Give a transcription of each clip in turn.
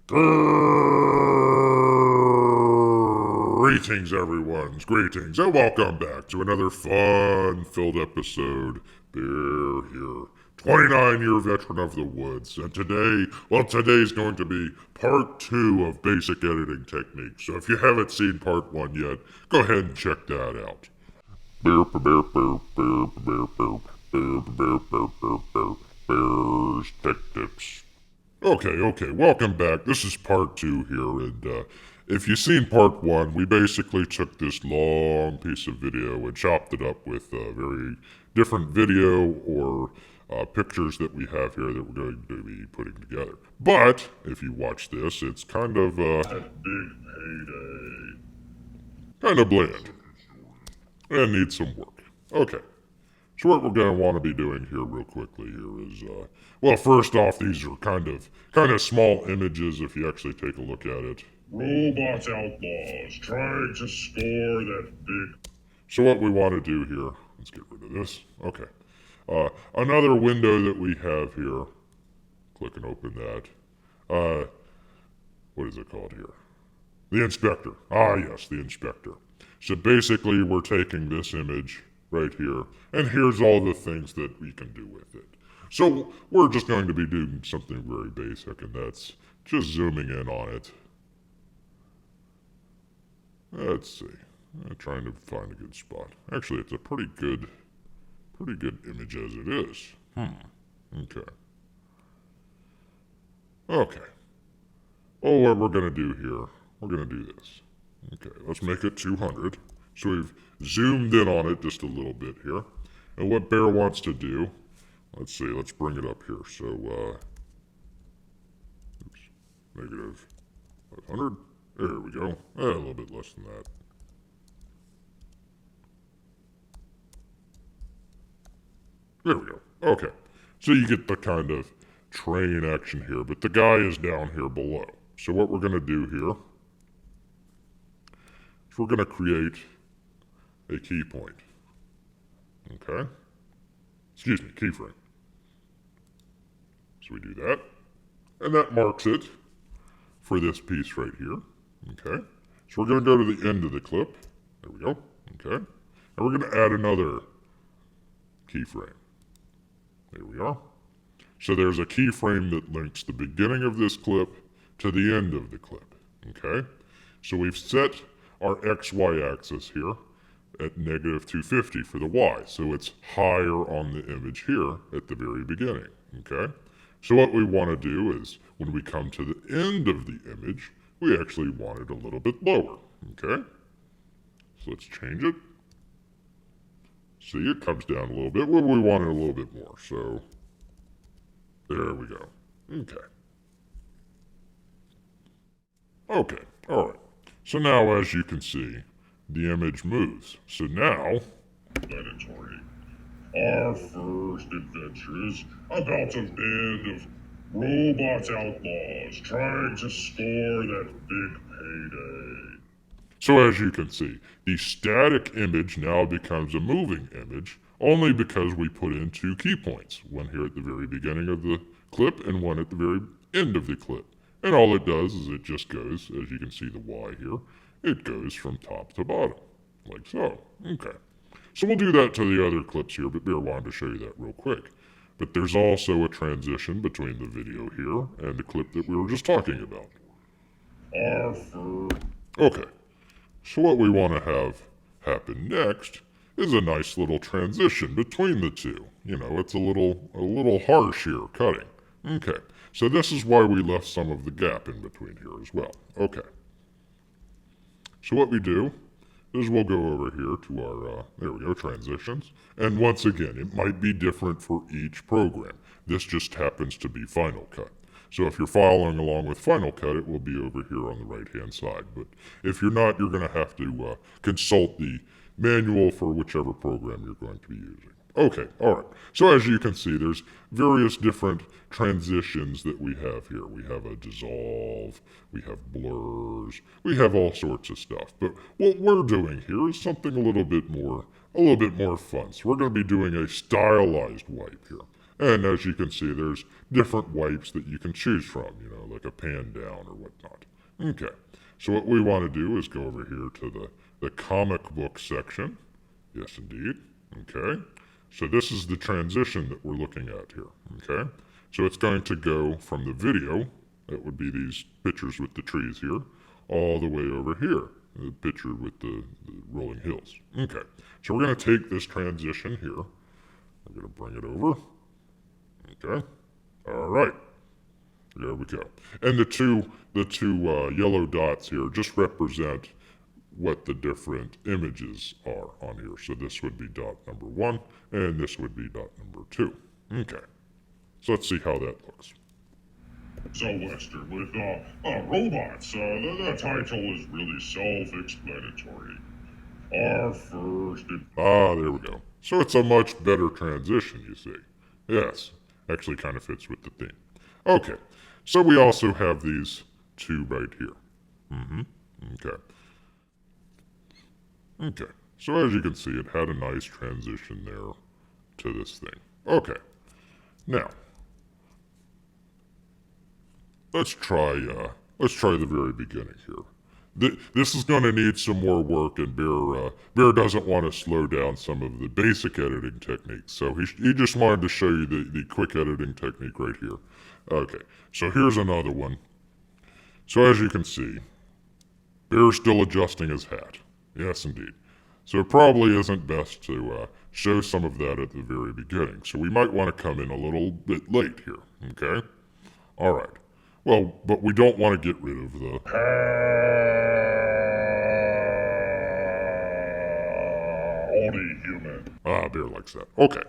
Greetings, everyone. Greetings, and welcome back to another fun-filled episode. Bear here, 29-year veteran of the woods, and today's going to be part 2 of basic editing techniques. So if you haven't seen part 1 yet, go ahead and check that out. Bears Tech Tips. Okay, welcome back. This is part 2 here, and if you've seen part 1, we basically took this long piece of video and chopped it up with very different video or pictures that we have here that we're going to be putting together. But, if you watch this, it's kind of, big payday. Kind of bland. And needs some work. Okay. So what we're going to want to be doing here real quickly here is, well, first off, these are kind of small images if you actually take a look at it. Robot Outlaws trying to score that big... So what we want to do here, let's get rid of this. Okay. Another window that we have here, click and open that. What is it called here? The inspector. Ah, yes, the inspector. So basically, we're taking this image right here, and here's all the things that we can do with it. So we're just going to be doing something very basic, and that's just zooming in on it. Let's see. I'm trying to find a good spot. Actually, it's a pretty good image as it is. Okay. Okay. Well, what we're going to do here, we're going to do this. Okay, let's make it 200. So we've zoomed in on it just a little bit here. And what Bear wants to do, let's see, let's bring it up here. So, negative 500. There we go. A little bit less than that. There we go. Okay. So you get the kind of train action here, but the guy is down here below. So what we're going to do here is we're going to create a key point. Okay? Excuse me, keyframe. So we do that. And that marks it for this piece right here. Okay? So we're going to go to the end of the clip. There we go. Okay? And we're going to add another keyframe. There we are. So there's a keyframe that links the beginning of this clip to the end of the clip. Okay? So we've set our XY axis here at negative 250 for the Y. So it's higher on the image here at the very beginning. Okay? So what we want to do is when we come to the end of the image, we actually want it a little bit lower. Okay? So let's change it. See, it comes down a little bit. Well, we want it a little bit more. So there we go. Okay. Okay. All right. So now, as you can see, the image moves. So now, mandatory. Our first adventure is about a band of robot outlaws trying to score that big payday. So as you can see, the static image now becomes a moving image only because we put in 2 key points, one here at the very beginning of the clip and one at the very end of the clip. And all it does is it just goes, as you can see the Y here, it goes from top to bottom, like so. Okay. So we'll do that to the other clips here, but Bear wanted to show you that real quick. But there's also a transition between the video here and the clip that we were just talking about. Okay. So what we want to have happen next is a nice little transition between the two. You know, it's a little harsh here, cutting. Okay. So this is why we left some of the gap in between here as well. Okay. So what we do is we'll go over here to our, there we go, transitions. And once again, it might be different for each program. This just happens to be Final Cut. So if you're following along with Final Cut, it will be over here on the right-hand side. But if you're not, you're going to have to consult the manual for whichever program you're going to be using. Okay, all right. So as you can see, there's various different transitions that we have here. We have a dissolve, we have blurs, we have all sorts of stuff. But what we're doing here is something a little bit more fun. So we're going to be doing a stylized wipe here. And as you can see, there's different wipes that you can choose from, like a pan down or whatnot. Okay, so what we want to do is go over here to the comic book section. Yes, indeed. Okay, so this is the transition that we're looking at here. Okay, so it's going to go from the video, that would be these pictures with the trees here, all the way over here, the picture with the rolling hills. Okay, so we're going to take this transition here. We're going to bring it over. Okay, all right. There we go. And the two yellow dots here just represent what the different images are on here. So this would be dot number 1, and this would be dot number 2. Okay. So let's see how that looks. So, Lester, with robots, the title is really self-explanatory. Our first... There we go. So it's a much better transition, you see. Yes, actually kind of fits with the theme. Okay, so we also have these two right here. Okay. Okay, so as you can see, it had a nice transition there to this thing. Okay, now, let's try the very beginning here. This is going to need some more work, and Bear doesn't want to slow down some of the basic editing techniques, so he just wanted to show you the quick editing technique right here. Okay, so here's another one. So as you can see, Bear's still adjusting his hat. Yes, indeed. So it probably isn't best to show some of that at the very beginning, so we might want to come in a little bit late here, okay? All right. Well, but we don't want to get rid of the... Howdy, human. Bear likes that. Okay.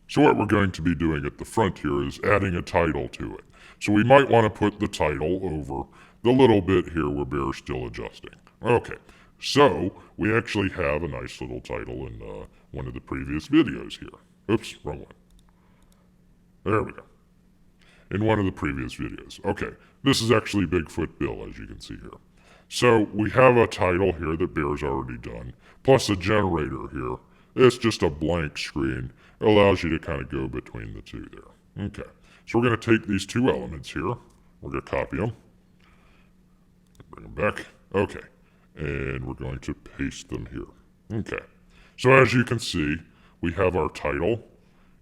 So what we're going to be doing at the front here is adding a title to it. So we might want to put the title over the little bit here where Bear's still adjusting. Okay. So we actually have a nice little title in one of the previous videos here. Oops, wrong one. There we go. In one of the previous videos. Okay, this is actually Bigfoot Bill, as you can see here. So we have a title here that Bear's already done, plus a generator here. It's just a blank screen. It allows you to kind of go between the two there. Okay, so we're going to take these two elements here. We're going to copy them. Bring them back. Okay, and we're going to paste them here. Okay, so as you can see, we have our title,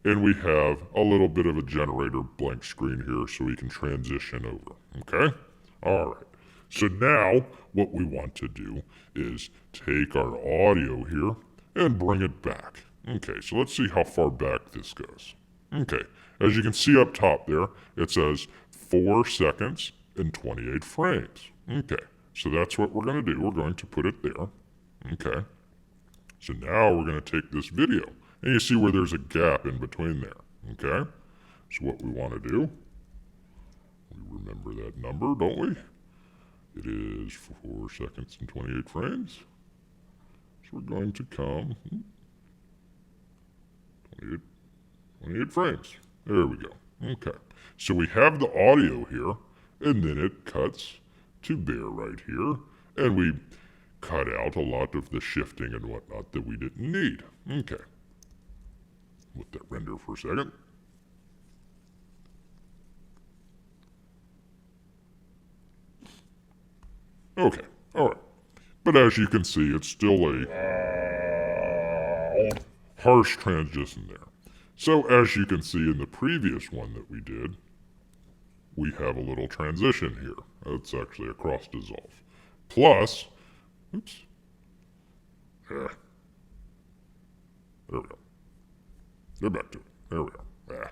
and we have a little bit of a generator blank screen here so we can transition over, okay? All right, so now what we want to do is take our audio here and bring it back. Okay, so let's see how far back this goes. Okay, as you can see up top there, it says 4 seconds and 28 frames. Okay, so that's what we're going to do. We're going to put it there. Okay, so now we're going to take this video. And you see where there's a gap in between there, okay? So what we want to do, we remember that number, don't we? It is 4 seconds and 28 frames. So we're going to come 28 frames. There we go. Okay. So we have the audio here, and then it cuts to Bear right here, and we cut out a lot of the shifting and whatnot that we didn't need. Okay. Let that render for a second. Okay, alright. But as you can see, it's still a harsh transition there. So as you can see in the previous one that we did, we have a little transition here. It's actually a cross dissolve. Plus, oops. There we go. Go back to it. There we go. There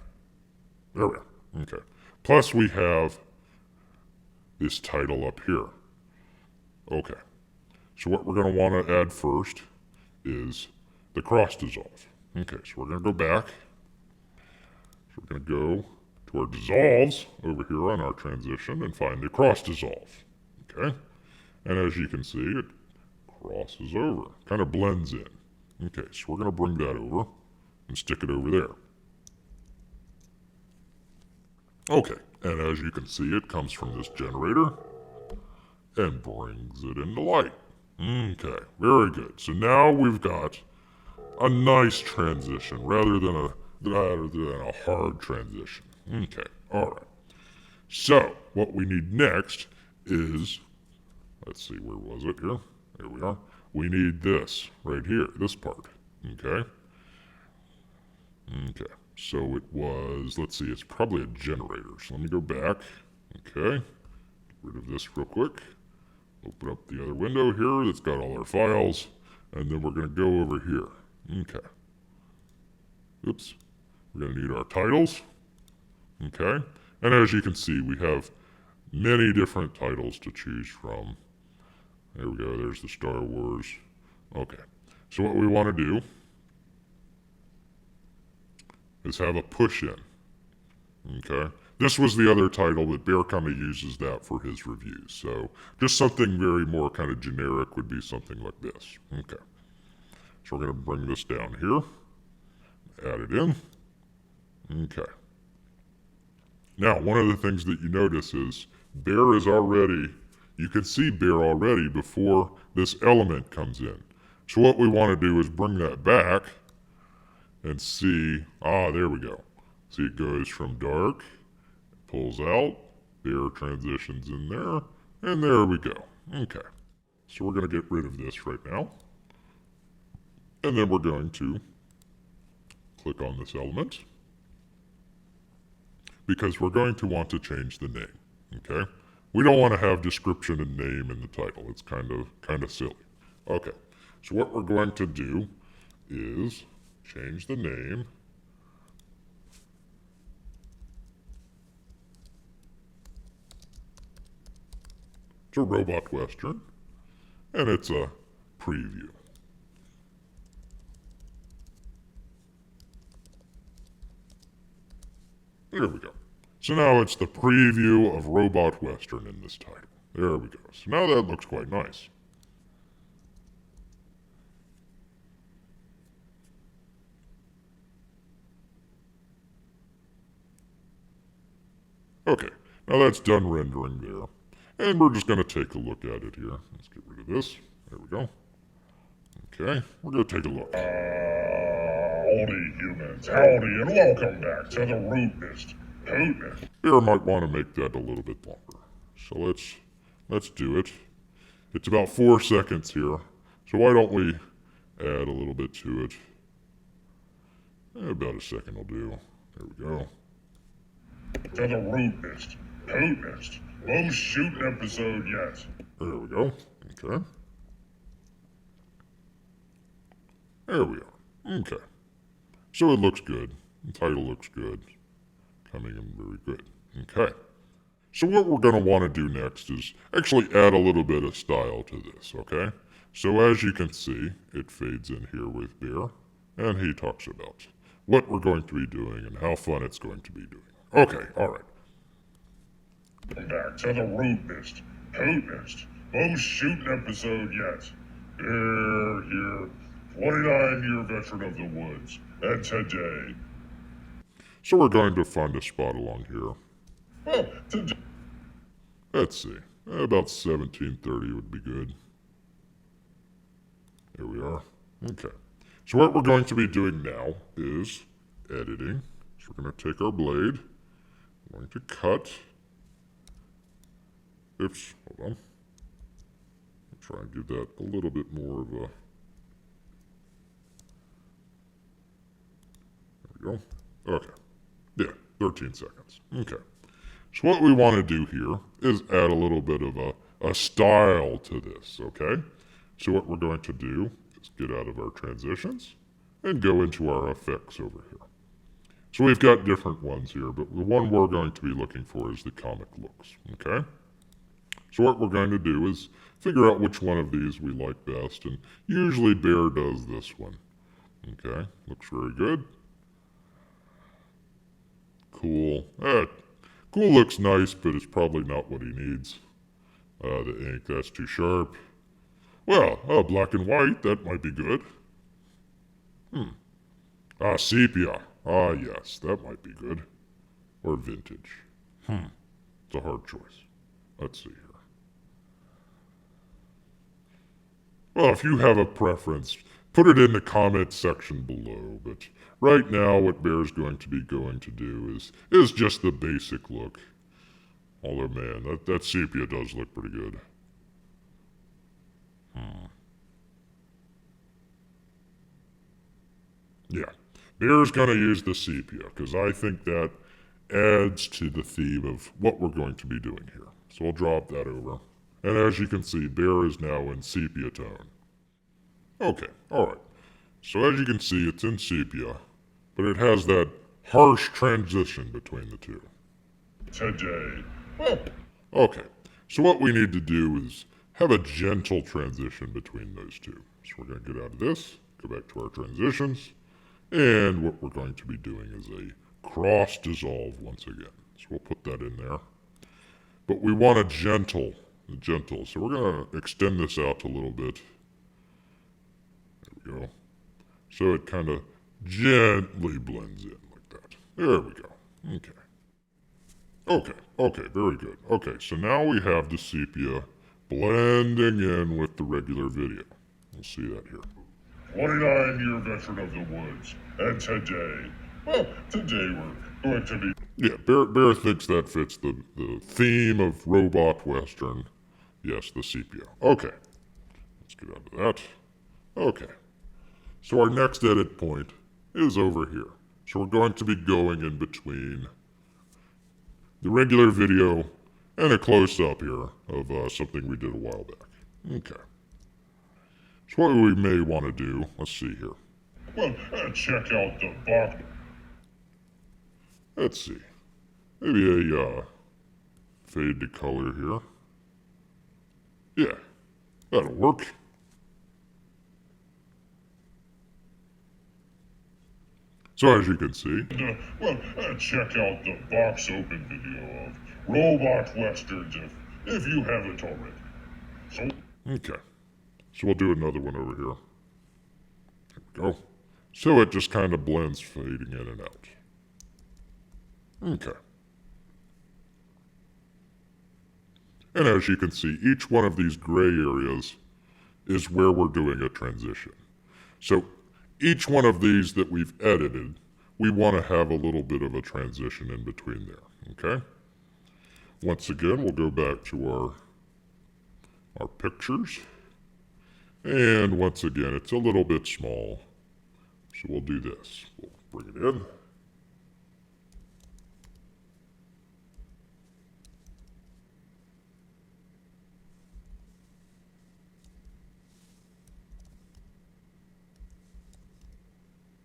we go. Okay. Plus we have this title up here. Okay. So what we're going to want to add first is the cross dissolve. Okay, so we're going to go back. So we're going to go to our dissolves over here on our transition and find the cross dissolve. Okay. And as you can see, it crosses over. Kind of blends in. Okay, so we're going to bring that over and stick it over there. Okay, and as you can see, it comes from this generator and brings it into light. Okay, very good. So now we've got a nice transition rather than rather than a hard transition. Okay, alright. So, what we need next is, let's see, where was it here? There we are. We need this right here, this part. Okay? Okay, so it was, let's see, it's probably a generator. So let me go back. Okay, get rid of this real quick. Open up the other window here that's got all our files. And then we're going to go over here. Okay. Oops. We're going to need our titles. Okay. And as you can see, we have many different titles to choose from. There we go. There's the Star Wars. Okay. So what we want to do is have a push in. Okay. This was the other title, but Bear kind of uses that for his reviews. So just something very more kind of generic would be something like this. Okay. So we're going to bring this down here. Add it in. Okay. Now, one of the things that you notice is Bear is already, you can see Bear already before this element comes in. So what we want to do is bring that back and see, there we go. See, it goes from dark, pulls out, Bear transitions in there, and there we go. Okay. So we're going to get rid of this right now. And then we're going to click on this element because we're going to want to change the name. Okay? We don't want to have description and name in the title. It's kind of silly. Okay. So what we're going to do is change the name to Robot Western, and it's a preview. There we go. So now it's the preview of Robot Western in this title. There we go. So now that looks quite nice. Okay, now that's done rendering there. And we're just going to take a look at it here. Let's get rid of this. There we go. Okay, we're going to take a look. Howdy, humans. Howdy, and welcome back to the Rootnest. Hootnest. Bear might want to make that a little bit longer. So let's do it. It's about 4 seconds here. So why don't we add a little bit to it? About a second will do. There we go. To the Rootnest. Hootnest. Most shooting episode yet. There we go. Okay. There we are. Okay. So it looks good. The title looks good. Coming in very good. Okay. So what we're going to want to do next is actually add a little bit of style to this, okay? So as you can see, it fades in here with Bear, and he talks about what we're going to be doing and how fun it's going to be doing. Okay, all right. Back to the Rootnest. Hootnest. Most shooting episode yet. Here. 29-year veteran of the woods. And today. So we're going to find a spot along here. Today. Let's see. About 1730 would be good. There we are. Okay. So what we're going to be doing now is editing. So we're going to take our blade. We're going to cut. Oops, hold on. I'll try and give that a little bit more of a... There we go. Okay. Yeah, 13 seconds. Okay. So what we want to do here is add a little bit of a style to this, okay? So what we're going to do is get out of our transitions and go into our effects over here. So we've got different ones here, but the one we're going to be looking for is the comic looks, okay? So what we're going to do is figure out which one of these we like best, and usually Bear does this one. Okay, looks very good. Cool. Cool looks nice, but it's probably not what he needs. The ink, that's too sharp. Well, black and white, that might be good. Sepia. Yes, that might be good. Or vintage. It's a hard choice. Let's see here. Well, if you have a preference, put it in the comment section below. But right now, what Bear's going to be going to do is just the basic look. Although, man, that sepia does look pretty good. Yeah, Bear's gonna use the sepia because I think that adds to the theme of what we're going to be doing here. So we'll drop that over. And as you can see, Bear is now in sepia tone. Okay, alright. So as you can see, it's in sepia, but it has that harsh transition between the two. Today. Okay, so what we need to do is have a gentle transition between those two. So we're going to get out of this, go back to our transitions, and what we're going to be doing is a cross dissolve once again. So we'll put that in there. But we want a gentle. So we're going to extend this out a little bit. There we go. So it kind of gently blends in like that. There we go. Okay, very good. Okay, so now we have the sepia blending in with the regular video. We'll see that here. 29-year veteran of the woods. And today we're going to be... Yeah, Bear thinks that fits the theme of robot western. Yes, the sepia. Okay, let's get out of that. Okay, so our next edit point is over here. So we're going to be going in between the regular video and a close-up here of something we did a while back. Okay. So what we may want to do, let's see here. Well, check out the box. Let's see. Maybe a fade to color here. Yeah, that'll work. So as you can see, Check out the box open video of Robot Westerns if you haven't already. So, okay. So we'll do another one over here. There we go. So it just kind of blends fading in and out. Okay. And as you can see, each one of these gray areas is where we're doing a transition. So each one of these that we've edited, we want to have a little bit of a transition in between there, okay? Once again, we'll go back to our pictures. And once again, it's a little bit small. So we'll do this. We'll bring it in.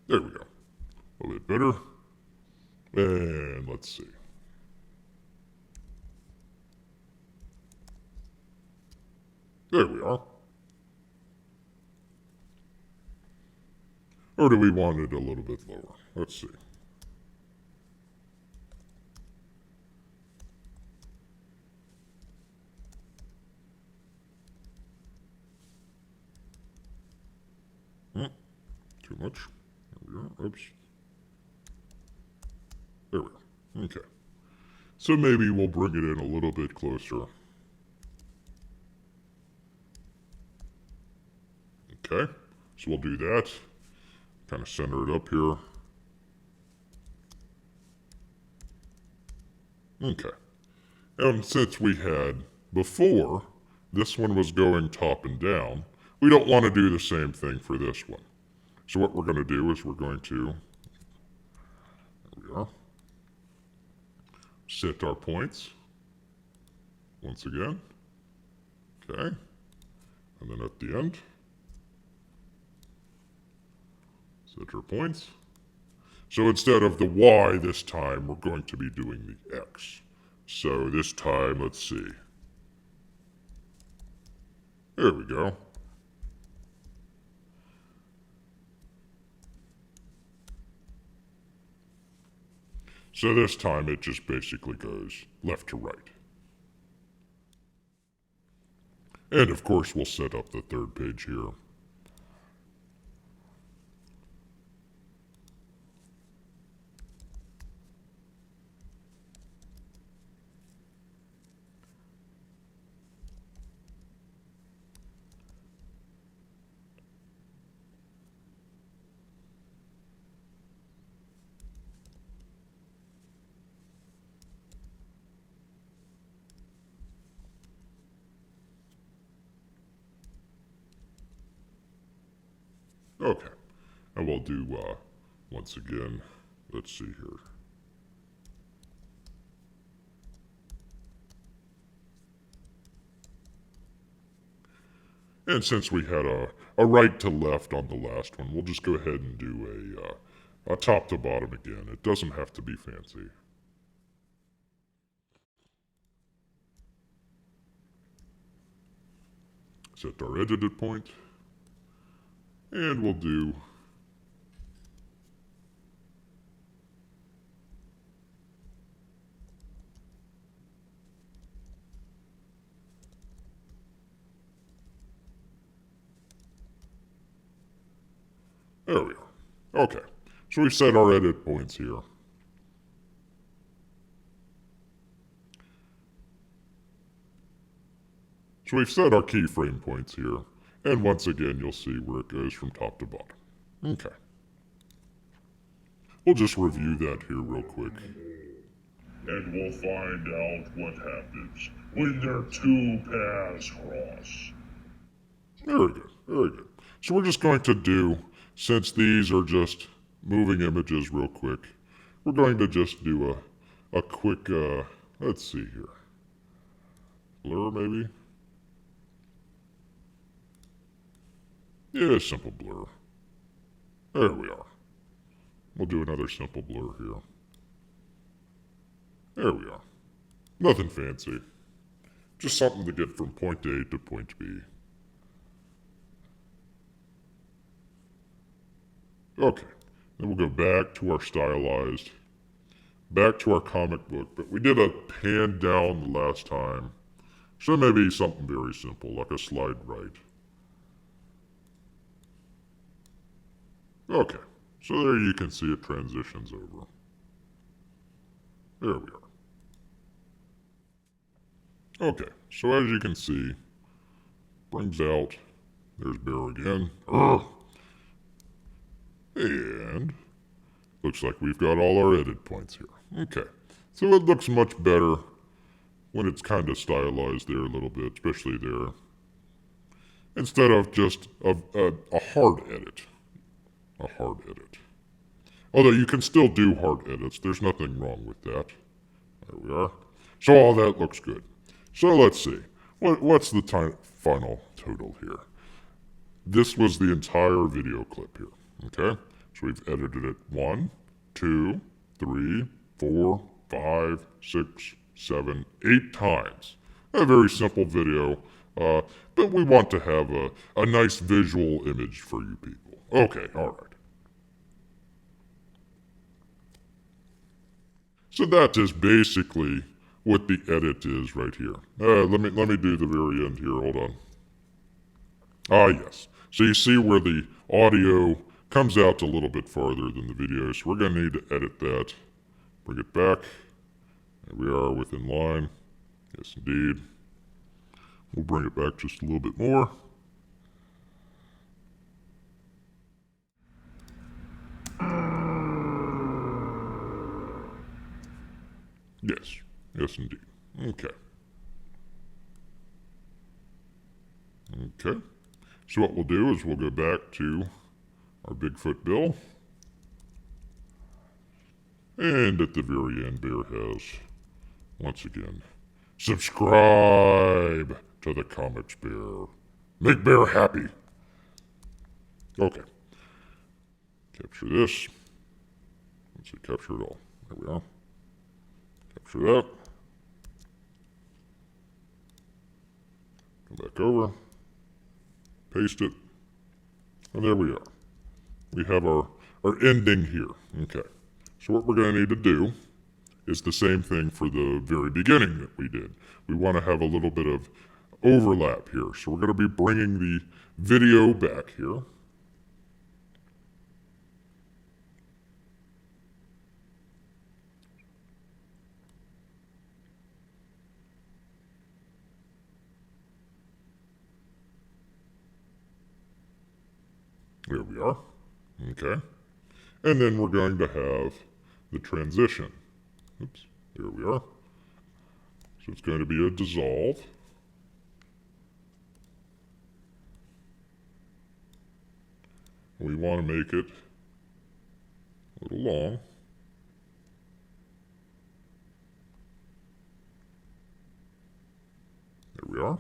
There we go. A little bit better. And let's see. There we are. Or do we want it a little bit lower? Let's see. Too much. There we go. Oops. There we go. Okay. So maybe we'll bring it in a little bit closer. Okay. So we'll do that. Kind of center it up here. Okay. And since we had before, this one was going top and down, we don't want to do the same thing for this one. So what we're going to do is we're going to, there we are, set our points once again. Okay. And then at the end, set our points. So instead of the Y this time, we're going to be doing the X. So this time, let's see. There we go. So this time it just basically goes left to right. And of course we'll set up the third page here. Okay. And we'll do, once again, let's see here. And since we had a right to left on the last one, we'll just go ahead and do a top to bottom again. It doesn't have to be fancy. Set our edited point. And we'll do there we are. Okay. So we've set our edit points here. So we've set our keyframe points here. And once again, you'll see where it goes from top to bottom. Okay. We'll just review that here real quick. And we'll find out what happens when their two paths cross. Very good, very good. So we're just going to do, since these are just moving images real quick, we're going to just do a quick, let's see here. Blur, maybe? Yeah, simple blur. There we are. We'll do another simple blur here. There we are. Nothing fancy. Just something to get from point A to point B. Okay, then we'll go back to our stylized, back to our comic book, but we did a pan down the last time. So maybe something very simple, like a slide right. Okay, so there you can see it transitions over. There we are. Okay, so as you can see, brings out, there's Bear again. Urgh. And looks like we've got all our edit points here. Okay, so it looks much better when it's kind of stylized there a little bit, especially there, instead of just a hard edit. A hard edit. Although you can still do hard edits. There's nothing wrong with that. There we are. So all that looks good. So let's see. What's the final total here? This was the entire video clip here. Okay? So we've edited it 1, 2, 3, 4, 5, 6, 7, 8 times. A very simple video, but we want to have a nice visual image for you people. Okay, alright. So that is basically what the edit is right here. Let me do the very end here. Hold on. Ah, yes. So you see where the audio comes out a little bit farther than the video, so we're going to need to edit that. Bring it back. There we are within line. Yes, indeed. We'll bring it back just a little bit more. Yes. Yes, indeed. Okay. Okay. So what we'll do is we'll go back to our Bigfoot Bill. And at the very end, Bear has, once again, subscribe to the Comics Bear. Make Bear happy. Okay. Capture this. Let's see, capture it all. There we are. Capture that. Come back over. Paste it. And there we are. We have our ending here. Okay. So what we're going to need to do is the same thing for the very beginning that we did. We want to have a little bit of overlap here. So we're going to be bringing the video back here. There we are. Okay. And then we're going to have the transition. Oops. There we are. So it's going to be a dissolve. We want to make it a little long. There we are.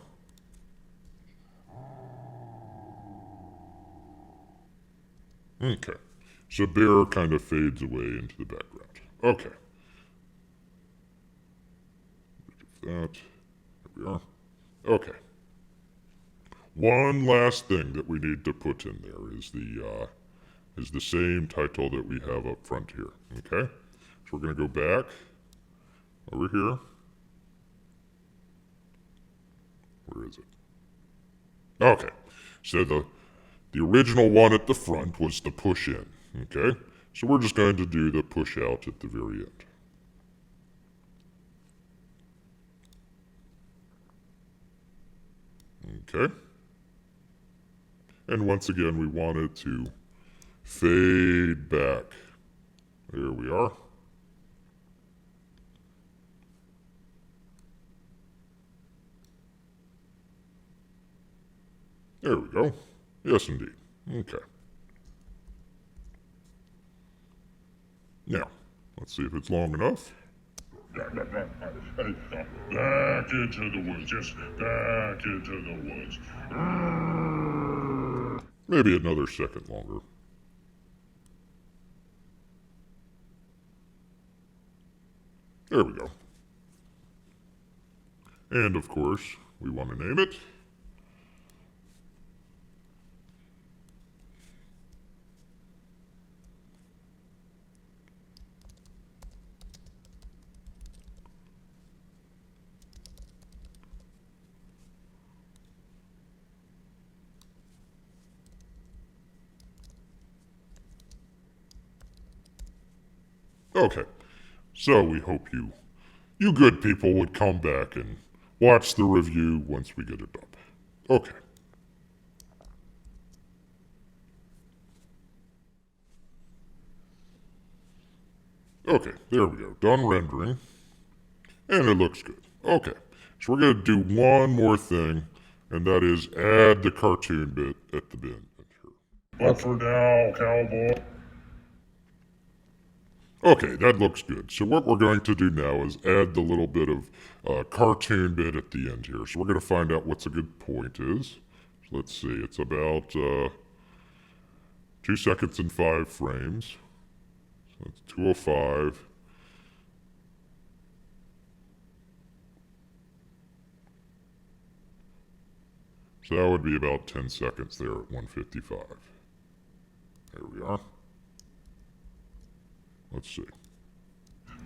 Okay. So bear kind of fades away into the background. Okay. That. There we are. Okay. One last thing that we need to put in there is the same title that we have up front here. Okay? So we're going to go back over here. Where is it? Okay. So the original one at the front was the push in. Okay? So we're just going to do the push out at the very end. Okay? And once again, we want it to fade back. There we are. There we go. Yes, indeed. Okay. Now, let's see if it's long enough. Back into the woods, just back into the woods. Maybe another second longer. There we go. And of course, we want to name it. Okay, so we hope you good people would come back and watch the review once we get it up. Okay. Okay, there we go. Done rendering. And it looks good. Okay, so we're going to do one more thing, and that is add the cartoon bit at the end here. But for now, cowboy. Okay, that looks good. So what we're going to do now is add the little bit of cartoon bit at the end here. So we're going to find out what's a good point is. So let's see, it's about 2 seconds and 5 frames. So it's 205. So that would be about 10 seconds there at 155. There we are. Let's see.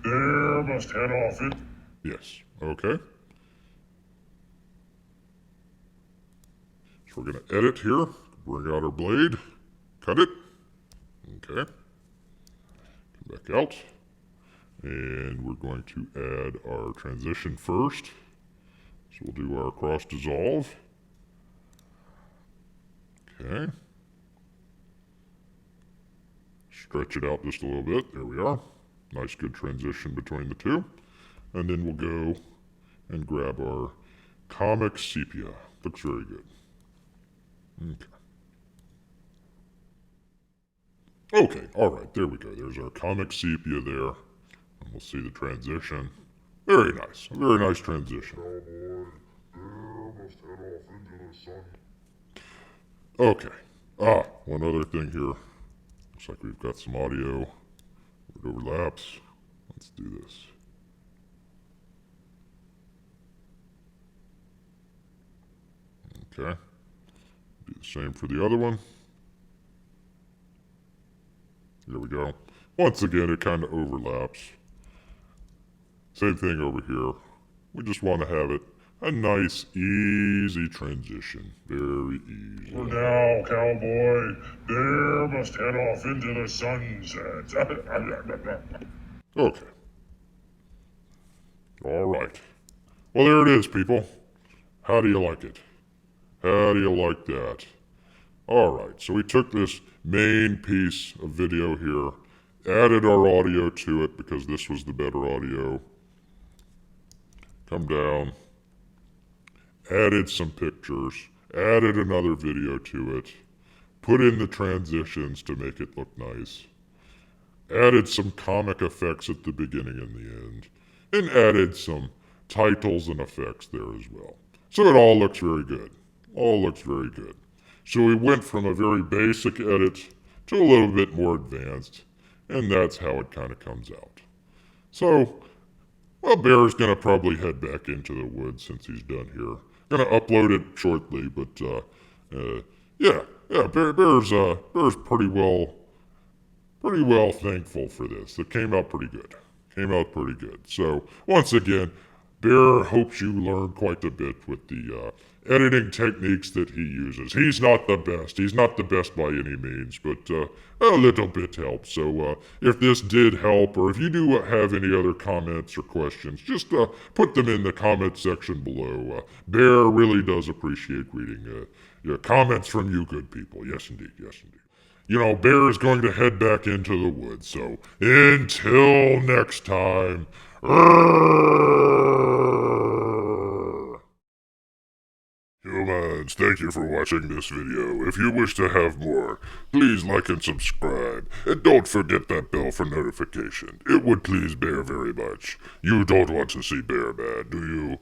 There must head off it. Yes. Okay. So we're going to edit here. Bring out our blade. Cut it. Okay. Come back out. And we're going to add our transition first. So we'll do our cross dissolve. Okay. Stretch it out just a little bit. There we are. Nice good transition between the two. And then we'll go and grab our comic sepia. Looks very good. Okay, alright, there we go. There's our comic sepia there. And we'll see the transition. Very nice. A very nice transition. Okay. One other thing here. Looks like we've got some audio. It overlaps. Let's do this. Okay. Do the same for the other one. There we go. Once again, it kind of overlaps. Same thing over here. We just want to have it a nice, easy transition. Very easy. For now, cowboy, there must head off into the sunset. Okay. All right. Well, there it is, people. How do you like it? How do you like that? All right, so we took this main piece of video here, added our audio to it because this was the better audio. Come down, added some pictures, added another video to it, put in the transitions to make it look nice, added some comic effects at the beginning and the end, and added some titles and effects there as well. So it all looks very good. All looks very good. So we went from a very basic edit to a little bit more advanced, and that's how it kind of comes out. So, well, Bear's going to probably head back into the woods since he's done here. Going to upload it shortly, but yeah, Bear's pretty well thankful for this. It came out pretty good. Came out pretty good. So, once again, Bear hopes you learn quite a bit with the editing techniques that he uses. He's not the best. He's not the best by any means, but a little bit helps. So if this did help, or if you do have any other comments or questions, just put them in the comment section below. Bear really does appreciate reading comments from you good people. Yes, indeed. Yes, indeed. You know, Bear is going to head back into the woods, so until next time. Humans, thank you for watching this video. If you wish to have more, please like and subscribe. And don't forget that bell for notification. It would please Bear very much. You don't want to see Bear bad, do you?